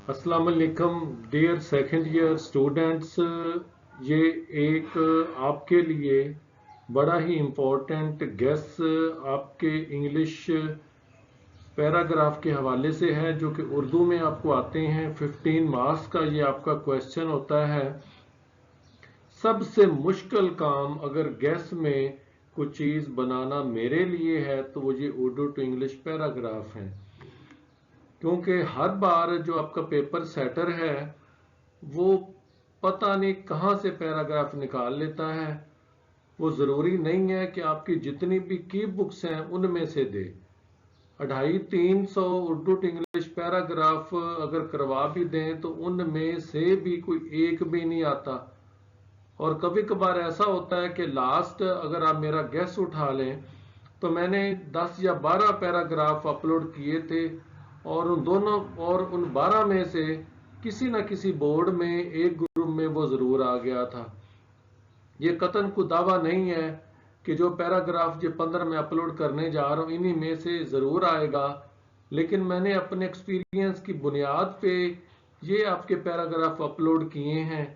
अस्सलाम वालेकुम dear second year students. ये एक आपके लिए बड़ा ही इम्पोर्टेंट गेस आपके इंग्लिश पैराग्राफ के हवाले से है, जो कि उर्दू में आपको आते हैं। 15 मार्क्स का ये आपका क्वेश्चन होता है। सबसे मुश्किल काम अगर गेस में कुछ चीज़ बनाना मेरे लिए है तो वो ये उर्दू टू इंग्लिश पैराग्राफ है, क्योंकि हर बार जो आपका पेपर सेटर है वो पता नहीं कहाँ से पैराग्राफ निकाल लेता है। वो ज़रूरी नहीं है कि आपकी जितनी भी की बुक्स हैं उनमें से दे। 250-300 उर्दू टू इंग्लिश पैराग्राफ अगर करवा भी दें तो उनमें से भी कोई एक भी नहीं आता। और कभी कभार ऐसा होता है कि लास्ट अगर आप मेरा गेस उठा लें तो मैंने 10 या 12 पैराग्राफ अपलोड किए थे, और उन 12 में से किसी न किसी बोर्ड में एक ग्रुप में वो ज़रूर आ गया था। ये कतन को दावा नहीं है कि जो पैराग्राफ जो 15 में अपलोड करने जा रहा हूँ इन्हीं में से ज़रूर आएगा, लेकिन मैंने अपने एक्सपीरियंस की बुनियाद पे ये आपके पैराग्राफ अपलोड किए हैं।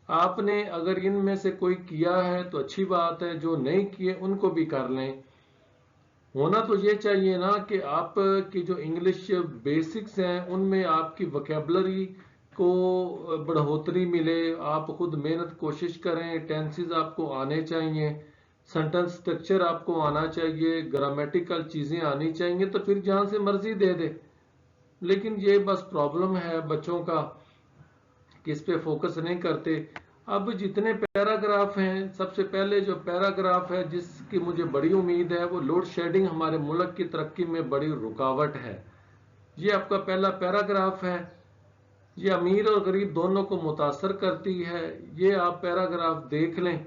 आपने अगर इनमें से कोई किया है तो अच्छी बात है, जो नहीं किए उनको भी कर लें। होना तो ये चाहिए ना कि आप की जो इंग्लिश बेसिक्स हैं उनमें आपकी वोकेबलरी को बढ़ोतरी मिले। आप खुद मेहनत कोशिश करें, टेंसेस आपको आने चाहिए, सेंटेंस स्ट्रक्चर आपको आना चाहिए, ग्रामेटिकल चीज़ें आनी चाहिए, तो फिर जहाँ से मर्जी दे दे। लेकिन ये बस प्रॉब्लम है बच्चों का कि इस पे फोकस नहीं करते। अब जितने पैराग्राफ हैं, सबसे पहले जो पैराग्राफ है जिसकी मुझे बड़ी उम्मीद है वो लोड शेडिंग हमारे मुल्क की तरक्की में बड़ी रुकावट है। ये आपका पहला पैराग्राफ है। ये अमीर और गरीब दोनों को मुतासर करती है। ये आप पैराग्राफ देख लें।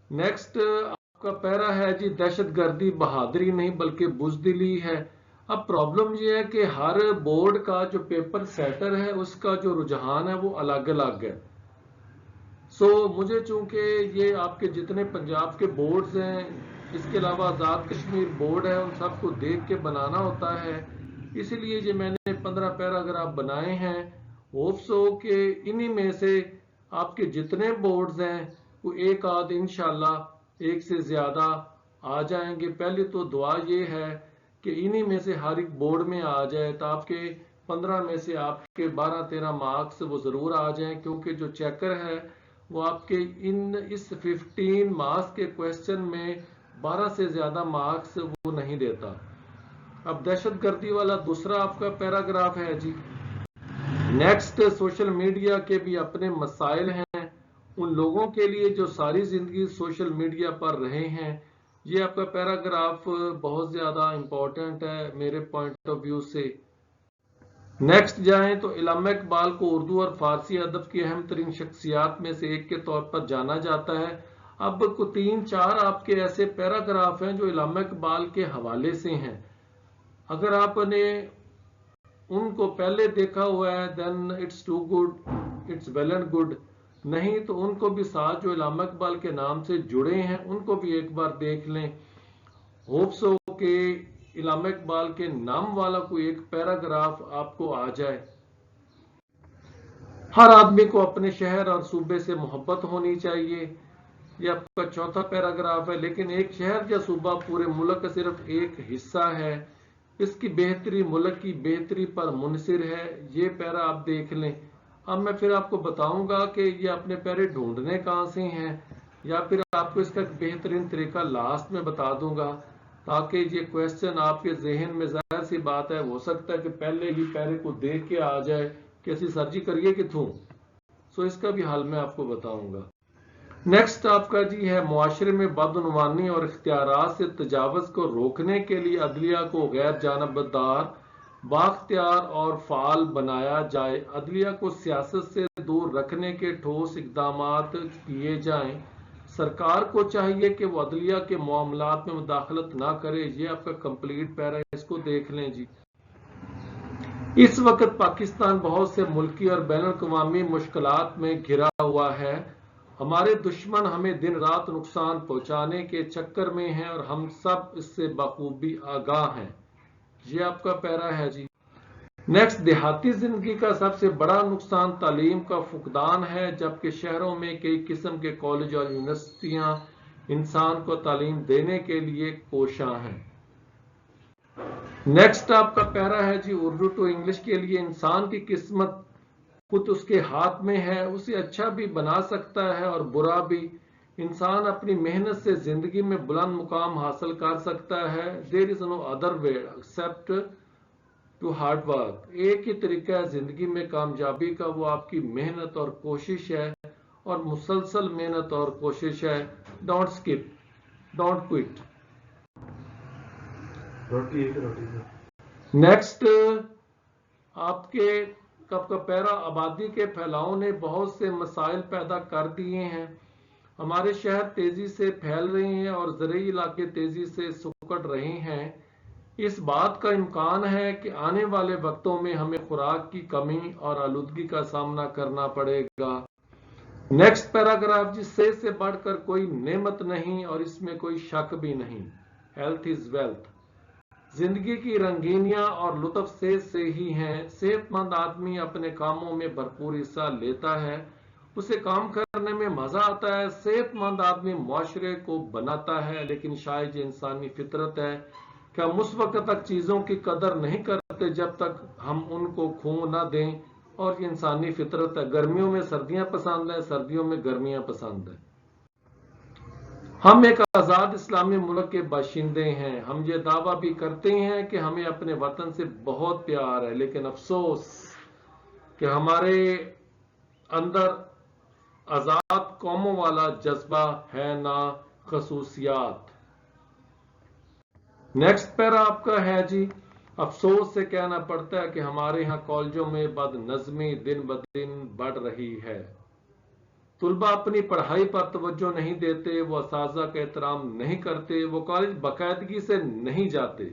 नेक्स्ट आपका पैरा है जी, दहशत गर्दी बहादुरी नहीं बल्कि बुजदिली है। अब प्रॉब्लम ये है कि हर बोर्ड का जो पेपर सेटर है उसका जो रुझान है वो अलग अलग है। मुझे चूंकि ये आपके जितने पंजाब के बोर्ड्स हैं, इसके अलावा आज़ाद कश्मीर बोर्ड है, उन सबको देख के बनाना होता है, इसलिए ये मैंने 15 पैराग्राफ बनाए हैं। होप्स हो कि इन्हीं में से आपके जितने बोर्ड्स हैं वो एक आध इंशाल्लाह एक से ज़्यादा आ जाएंगे। पहली तो दुआ ये है कि इन्हीं में से हर एक बोर्ड में आ जाए, तो आपके 15 में से आपके 12-13 मार्क्स वो ज़रूर आ जाएं, क्योंकि जो चेकर है वो आपके इस 15 मार्क्स के क्वेश्चन में 12 से ज़्यादा मार्क्स वो नहीं देता। अब दहशतगर्दी वाला दूसरा आपका पैराग्राफ है जी। नेक्स्ट, सोशल मीडिया के भी अपने मसाइल हैं उन लोगों के लिए जो सारी ज़िंदगी सोशल मीडिया पर रहे हैं। ये आपका पैराग्राफ बहुत ज़्यादा इम्पोर्टेंट है मेरे पॉइंट ऑफ व्यू से। नेक्स्ट जाएं तो इल्लामा इकबाल को उर्दू और फारसी अदब की अहम तरीन शख्सियात में से एक के तौर पर जाना जाता है। अब को 3-4 आपके ऐसे पैराग्राफ हैं जो इल्लामा इकबाल के हवाले से हैं। अगर आपने उनको पहले देखा हुआ है then it's too good, it's well and good. नहीं तो उनको भी साथ जो इल्लामा इकबाल के नाम से जुड़े हैं उनको भी एक बार देख लें। होप्स हो के इल्लामा इकबाल के नाम वाला कोई एक पैराग्राफ आपको आ जाए। हर आदमी को अपने शहर और सूबे से मोहब्बत होनी चाहिए। यह आपका चौथा पैराग्राफ है। लेकिन एक शहर या सूबा पूरे मुल्क का सिर्फ एक हिस्सा है, इसकी बेहतरी मुल्क की बेहतरी पर मुनसिर है। ये पैरा आप देख लें। अब मैं फिर आपको बताऊंगा कि ये अपने पैरे ढूंढने कहाँ से हैं, या फिर आपको इसका बेहतरीन तरीका लास्ट में बता दूंगा, ताकि ये क्वेश्चन आपके जहन में, जाहिर सी बात है, हो सकता है कि पहले ही पैरे को देख के आ जाए कि ऐसी सर्जी करिए किथों। इसका भी हाल मैं आपको बताऊंगा। नेक्स्ट आपका जी है, मुआशरे में बदउनवानी और इख्तियारात से तजावज़ को रोकने के लिए अदलिया को गैर जानबदार, बाख्तियार और फाल बनाया जाए। अदलिया को सियासत से दूर रखने के ठोस इकदामात किए जाएं। सरकार को चाहिए कि वो अदलिया के मामलात में मुदाखलत ना करे। ये आपका कंप्लीट पैरा, इसको देख लें जी। इस वक्त पाकिस्तान बहुत से मुल्की और बैनुल अक़वामी मुश्किलात में घिरा हुआ है। हमारे दुश्मन हमें दिन रात नुकसान पहुंचाने के चक्कर में हैं और हम सब इससे बखूबी आगाह हैं। ये आपका पैरा है जी। نیکسٹ، دیہاتی زندگی کا سب سے بڑا نقصان تعلیم کا فقدان ہے، جبکہ شہروں میں کئی قسم کے کالج اور یونیورسٹیاں انسان کو تعلیم دینے کے لیے کوشاں ہیں۔ نیکسٹ آپ کا پیرا ہے جی اردو ٹو انگلش کے لیے، انسان کی قسمت خود اس کے ہاتھ میں ہے، اسے اچھا بھی بنا سکتا ہے اور برا بھی۔ انسان اپنی محنت سے زندگی میں بلند مقام حاصل کر سکتا ہے۔ There is no other way except to hard work. ایک ہی طریقہ ہے زندگی میں کامیابی کا، وہ آپ کی محنت اور کوشش ہے، اور مسلسل محنت اور کوشش ہے۔ Don't skip, don't quit. Next آپ کا پیرا، آبادی کے پھیلاؤ نے بہت سے مسائل پیدا کر دیے ہیں۔ ہمارے شہر تیزی سے پھیل رہے ہیں اور زرعی علاقے تیزی سے سکڑ رہے ہیں۔ اس بات کا امکان ہے کہ آنے والے وقتوں میں ہمیں خوراک کی کمی اور آلودگی کا سامنا کرنا پڑے گا۔ نیکسٹ پیراگراف جی، صحت سے بڑھ کر کوئی نعمت نہیں اور اس میں کوئی شک بھی نہیں۔ Health is wealth. زندگی کی رنگینیاں اور لطف صحت سے ہی ہیں۔ صحت مند آدمی اپنے کاموں میں بھرپور حصہ لیتا ہے، اسے کام کرنے میں مزہ آتا ہے۔ صحت مند آدمی معاشرے کو بناتا ہے، لیکن شاید یہ انسانی فطرت ہے کہ ہم اس وقت تک چیزوں کی قدر نہیں کرتے جب تک ہم ان کو کھو نہ دیں، اور یہ انسانی فطرت ہے۔ گرمیوں میں سردیاں پسند ہیں، سردیوں میں گرمیاں پسند ہیں۔ ہم ایک آزاد اسلامی ملک کے باشندے ہیں۔ ہم یہ دعویٰ بھی کرتے ہیں کہ ہمیں اپنے وطن سے بہت پیار ہے، لیکن افسوس کہ ہمارے اندر آزاد قوموں والا جذبہ ہے نہ خصوصیات۔ نیکسٹ پیرا آپ کا ہے جی، افسوس سے کہنا پڑتا ہے کہ ہمارے ہاں کالجوں میں بد نظمی دن بدن بڑھ رہی ہے۔ طلبہ اپنی پڑھائی پر توجہ نہیں دیتے، وہ اساتذہ کا احترام نہیں کرتے، وہ کالج باقاعدگی سے نہیں جاتے۔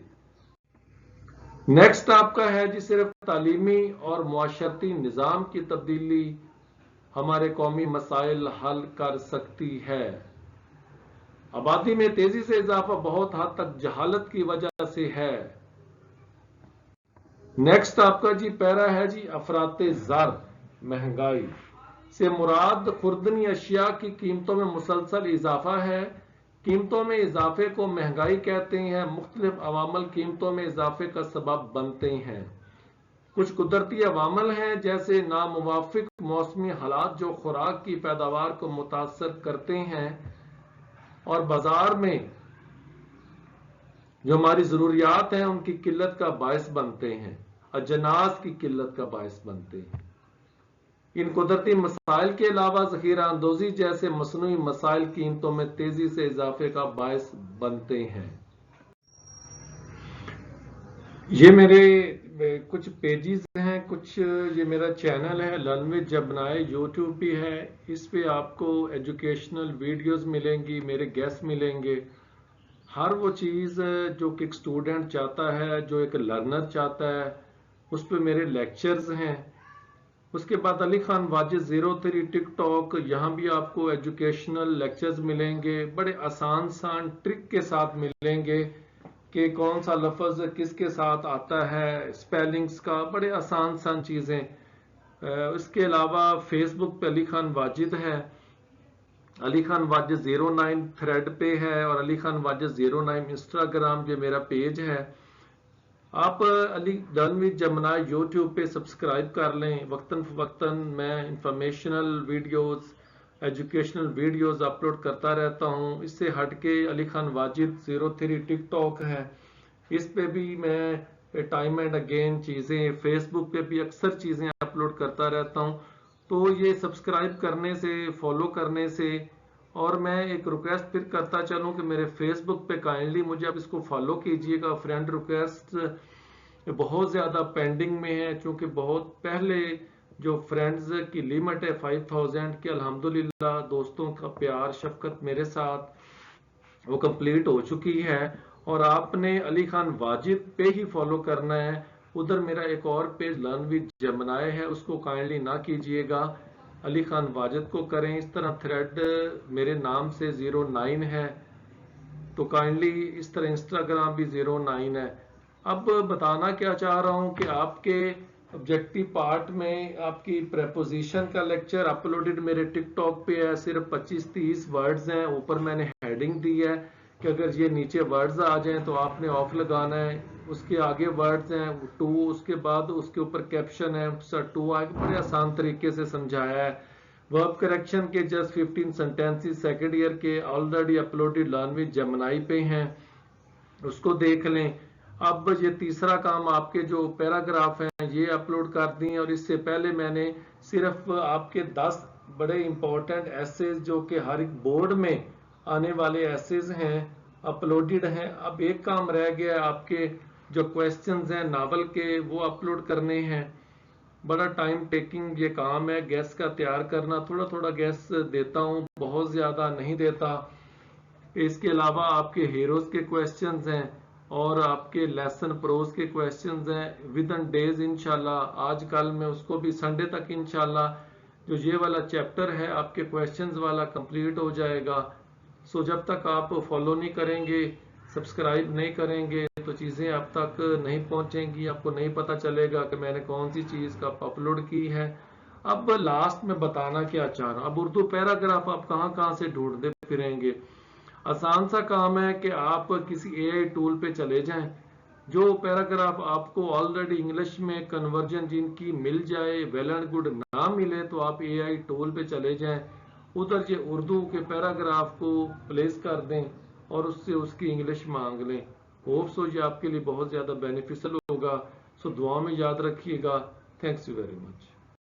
نیکسٹ آپ کا ہے جی، صرف تعلیمی اور معاشرتی نظام کی تبدیلی ہمارے قومی مسائل حل کر سکتی ہے۔ آبادی میں تیزی سے اضافہ بہت حد تک جہالت کی وجہ سے ہے۔ نیکسٹ آپ کا جی پیرا ہے جی، افراط زر، مہنگائی سے مراد خوردنی اشیاء کی قیمتوں میں مسلسل اضافہ ہے۔ قیمتوں میں اضافے کو مہنگائی کہتے ہیں۔ مختلف عوامل قیمتوں میں اضافے کا سبب بنتے ہیں۔ کچھ قدرتی عوامل ہیں جیسے ناموافق موسمی حالات جو خوراک کی پیداوار کو متاثر کرتے ہیں، اور بازار میں جو ہماری ضروریات ہیں ان کی قلت کا باعث بنتے ہیں، اجناس کی قلت کا باعث بنتے ہیں۔ ان قدرتی مسائل کے علاوہ ذخیرہ اندوزی جیسے مصنوعی مسائل قیمتوں میں تیزی سے اضافے کا باعث بنتے ہیں۔ یہ میرے کچھ پیجز ہیں، کچھ یہ میرا چینل ہے لرن وتھ جبنائے، یوٹیوب بھی ہے۔ اس پہ آپ کو ایجوکیشنل ویڈیوز ملیں گی، میرے گیسٹ ملیں گے۔ ہر وہ چیز جو کہ ایک اسٹوڈنٹ چاہتا ہے، جو ایک لرنر چاہتا ہے، اس پہ میرے لیکچرز ہیں۔ اس کے بعد علی خان واجد 03 ٹک ٹاک، یہاں بھی آپ کو ایجوکیشنل لیکچرز ملیں گے، بڑے آسان سان ٹرک کے ساتھ ملیں گے کہ کون سا لفظ کس کے ساتھ آتا ہے، اسپیلنگز کا، بڑے آسان سان چیزیں۔ اس کے علاوہ فیس بک پہ علی خان واجد ہے، علی خان واجد 09 تھریڈ پہ ہے، اور علی خان واجد 09 انسٹاگرام جو میرا پیج ہے۔ آپ علی لرن وتھ جبنائے یوٹیوب پہ سبسکرائب کر لیں، وقتاً فوقتاً میں informational videos, educational videos upload کرتا رہتا ہوں۔ اس سے ہٹ کے علی خان واجد 03 ٹک ٹاک ہے، اس پہ بھی میں ٹائم اینڈ اگین چیزیں، فیس بک پہ بھی اکثر چیزیں اپلوڈ کرتا رہتا ہوں۔ تو یہ سبسکرائب کرنے سے، فالو کرنے سے، اور میں ایک ریکویسٹ پھر کرتا چلوں کہ میرے فیس بک پہ کائنڈلی مجھے اب اس کو فالو کیجئے گا۔ فرینڈ ریکویسٹ بہت زیادہ پینڈنگ میں ہے، چونکہ بہت پہلے جو فرینڈز کی لیمٹ ہے 5000 کی، الحمدللہ دوستوں کا پیار شفقت میرے ساتھ وہ کمپلیٹ ہو چکی ہے۔ اور آپ نے علی خان واجد پہ ہی فالو کرنا ہے۔ ادھر میرا ایک اور پیج لرن وتھ جبنائے ہے، اس کو کائنڈلی نہ کیجئے گا، علی خان واجد کو کریں۔ اس طرح تھریڈ میرے نام سے 09 ہے، تو کائنڈلی اس طرح انسٹاگرام بھی 09 ہے۔ اب بتانا کیا چاہ رہا ہوں کہ آپ کے ऑब्जेक्टिव पार्ट में आपकी प्रेपोजिशन का लेक्चर अपलोडेड मेरे टिकटॉक पे है, सिर्फ 25-30 वर्ड्स हैं। ऊपर मैंने हेडिंग दी है कि अगर ये नीचे वर्ड्स आ जाएं तो आपने ऑफ लगाना है। उसके आगे वर्ड्स हैं 2, उसके बाद उसके ऊपर कैप्शन है सर 2 आगे, बड़े आसान तरीके से समझाया है। वर्ब करेक्शन के जस्ट 15 सेंटेंसेस सेकंड ईयर के ऑलरेडी अपलोडेड लर्न जेमिनी पे हैं, उसको देख लें। अब ये तीसरा काम, आपके जो पैराग्राफ हैं ये अपलोड कर दिए, और इससे पहले मैंने सिर्फ आपके 10 बड़े इंपॉर्टेंट एसेज जो कि हर एक बोर्ड में आने वाले एसेज हैं अपलोडेड हैं। अब एक काम रह गया है, आपके जो क्वेश्चंस हैं नावल के वो अपलोड करने हैं। बड़ा टाइम टेकिंग ये काम है गैस का तैयार करना, थोड़ा थोड़ा गैस देता हूँ, बहुत ज्यादा नहीं देता। इसके अलावा आपके हीरोज के क्वेश्चंस हैं और आपके लेसन प्रोज के क्वेश्चंस हैं विद इन डेज इंशाल्लाह। आज कल में उसको भी संडे तक इंशाल्लाह जो ये वाला चैप्टर है आपके क्वेश्चंस वाला कंप्लीट हो जाएगा। सो जब तक आप फॉलो नहीं करेंगे, सब्सक्राइब नहीं करेंगे तो चीज़ें आप तक नहीं पहुंचेंगी, आपको नहीं पता चलेगा कि मैंने कौन सी चीज़ का अपलोड की है। अब लास्ट में बताना क्या चाह रहा हूं, अब उर्दू पैराग्राफ आप कहाँ कहाँ से ढूंढते फिरेंगे। आसान सा काम है कि आप किसी एआई टूल पे चले जाएं, जो पैराग्राफ आपको ऑलरेडी इंग्लिश में कन्वर्जन जिनकी मिल जाए वेल एंड गुड, ना मिले तो आप एआई टूल पे चले जाएं, उधर ये उर्दू के पैराग्राफ को प्लेस कर दें और उससे उसकी इंग्लिश मांग लें। होप सो ये आपके लिए बहुत ज़्यादा बेनिफिशियल होगा। सो दुआ में याद रखिएगा। Thanks you very much.